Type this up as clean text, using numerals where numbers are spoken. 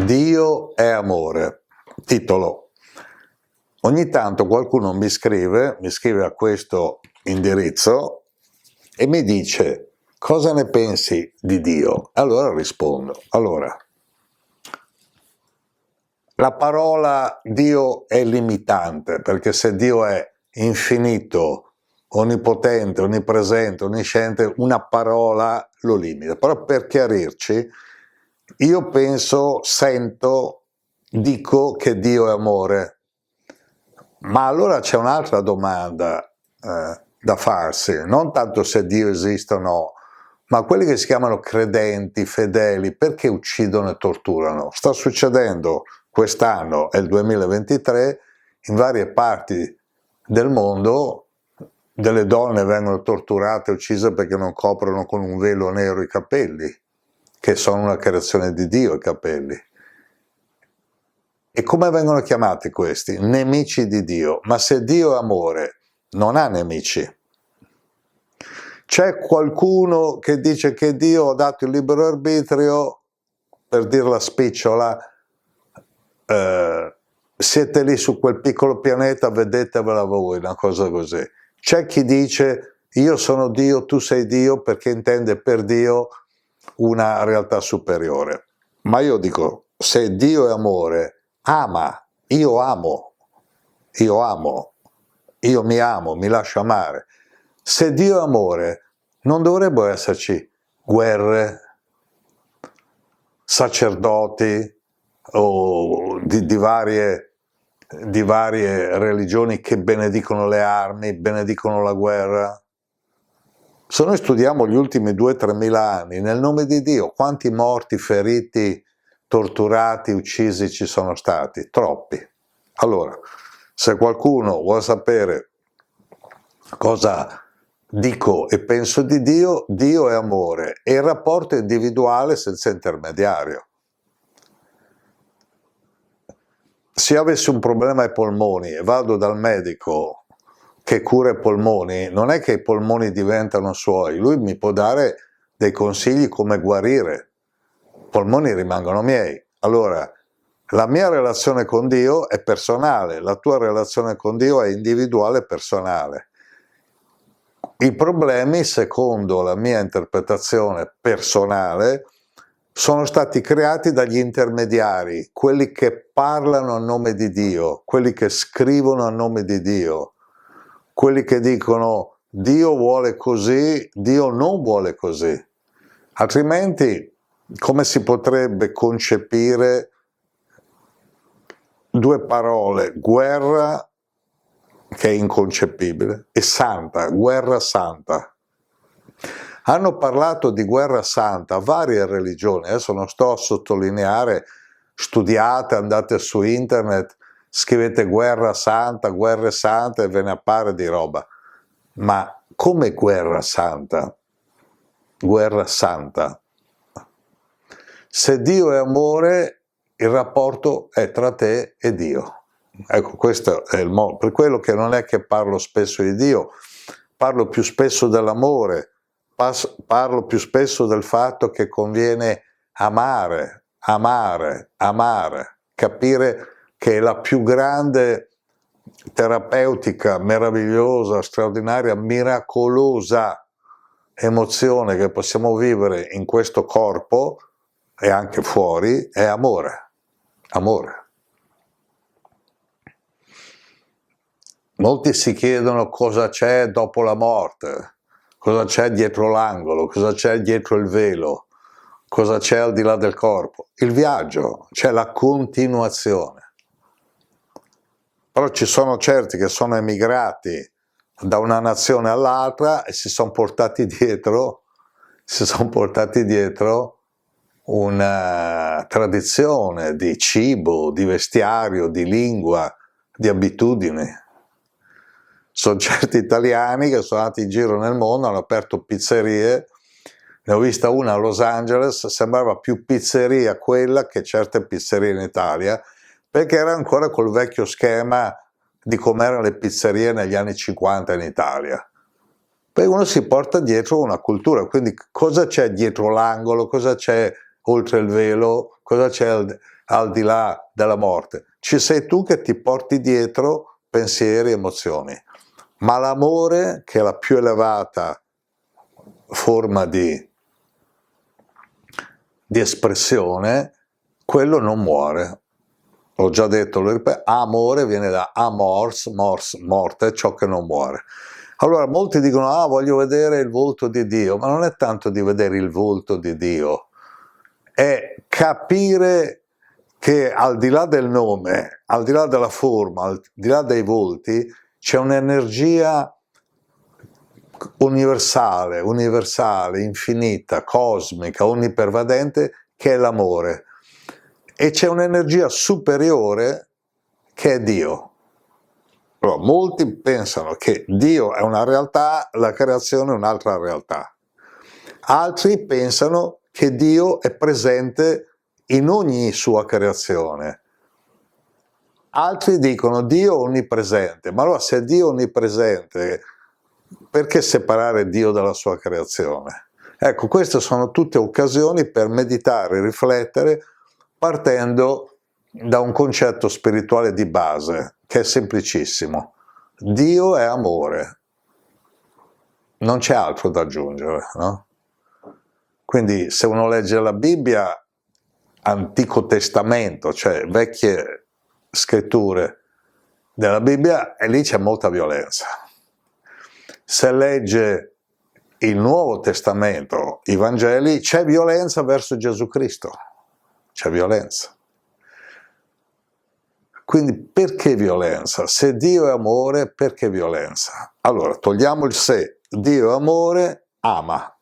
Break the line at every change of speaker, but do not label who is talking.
Dio è amore. Titolo. Ogni tanto qualcuno mi scrive a questo indirizzo e mi dice: cosa ne pensi di Dio? Allora rispondo. Allora, la parola Dio è limitante, perché se Dio è infinito, onnipotente, onnipresente, onnisciente, una parola lo limita. Però per chiarirci, io penso, sento, dico che Dio è amore. Ma allora c'è un'altra domanda da farsi, non tanto se Dio esiste o no, ma quelli che si chiamano credenti, fedeli, perché uccidono e torturano? Sta succedendo quest'anno, è il 2023, in varie parti del mondo delle donne vengono torturate e uccise perché non coprono con un velo nero i capelli, che sono una creazione di Dio i capelli. E come vengono chiamati questi? Nemici di Dio. Ma se Dio è amore, non ha nemici. C'è qualcuno che dice che Dio ha dato il libero arbitrio, per dirla spicciola, siete lì su quel piccolo pianeta, vedetevela voi, una cosa così. C'è chi dice io sono Dio, tu sei Dio, perché intende per Dio una realtà superiore. Ma io dico, se Dio è amore, ama, io amo, io mi amo, mi lascio amare. Se Dio è amore, non dovrebbero esserci guerre, sacerdoti o di varie religioni che benedicono le armi, benedicono la guerra. Se noi studiamo gli ultimi 2-3 mila anni, nel nome di Dio, quanti morti, feriti, torturati, uccisi ci sono stati? Troppi. Allora, se qualcuno vuole sapere cosa dico e penso di Dio, Dio è amore e il rapporto è individuale senza intermediario. Se io avessi un problema ai polmoni e vado dal medico che cura i polmoni, non è che i polmoni diventano suoi, lui mi può dare dei consigli come guarire, i polmoni rimangono miei. Allora, la mia relazione con Dio è personale, la tua relazione con Dio è individuale e personale. I problemi, secondo la mia interpretazione personale, sono stati creati dagli intermediari, quelli che parlano a nome di Dio, quelli che scrivono a nome di Dio, quelli che dicono Dio vuole così, Dio non vuole così. Altrimenti come si potrebbe concepire due parole, guerra, che è inconcepibile, e santa, guerra santa? Hanno parlato di guerra santa varie religioni, adesso non sto a sottolineare, studiate, andate su internet, scrivete guerre sante e ve ne appare di roba. Ma come guerra santa? Guerra santa. Se Dio è amore, il rapporto è tra te e Dio. Ecco, questo è il modo. Per quello che non è che parlo spesso di Dio, parlo più spesso dell'amore, parlo più spesso del fatto che conviene amare, capire che è la più grande terapeutica, meravigliosa, straordinaria, miracolosa emozione che possiamo vivere in questo corpo e anche fuori è amore. Amore. Molti si chiedono cosa c'è dopo la morte, cosa c'è dietro l'angolo, cosa c'è dietro il velo, cosa c'è al di là del corpo. Il viaggio, c'è la continuazione. Però ci sono certi che sono emigrati da una nazione all'altra e si sono portati dietro una tradizione di cibo, di vestiario, di lingua, di abitudini. Sono certi italiani che sono andati in giro nel mondo, hanno aperto pizzerie, ne ho vista una a Los Angeles, sembrava più pizzeria quella che certe pizzerie in Italia, perché era ancora col vecchio schema di come erano le pizzerie negli anni 50 in Italia. Poi uno si porta dietro una cultura, quindi cosa c'è dietro l'angolo, cosa c'è oltre il velo, cosa c'è al di là della morte, ci sei tu che ti porti dietro pensieri, emozioni, ma l'amore, che è la più elevata forma di espressione, quello non muore. L'ho già detto, lo ripeto, amore viene da amors, morte, ciò che non muore. Allora molti dicono, ah, voglio vedere il volto di Dio, ma non è tanto di vedere il volto di Dio, è capire che al di là del nome, al di là della forma, al di là dei volti, c'è un'energia universale, infinita, cosmica, onnipervadente, che è l'amore. E c'è un'energia superiore che è Dio. Allora, molti pensano che Dio è una realtà, la creazione è un'altra realtà. Altri pensano che Dio è presente in ogni sua creazione. Altri dicono Dio è onnipresente, ma allora se Dio è onnipresente, perché separare Dio dalla sua creazione? Ecco, queste sono tutte occasioni per meditare, riflettere, partendo da un concetto spirituale di base, che è semplicissimo. Dio è amore. Non c'è altro da aggiungere, no? Quindi se uno legge la Bibbia, Antico Testamento, cioè vecchie scritture della Bibbia, e lì c'è molta violenza. Se legge il Nuovo Testamento, i Vangeli, c'è violenza verso Gesù Cristo, c'è violenza. Quindi perché violenza? Se Dio è amore, perché violenza? Allora, togliamo il se. Dio è amore, ama.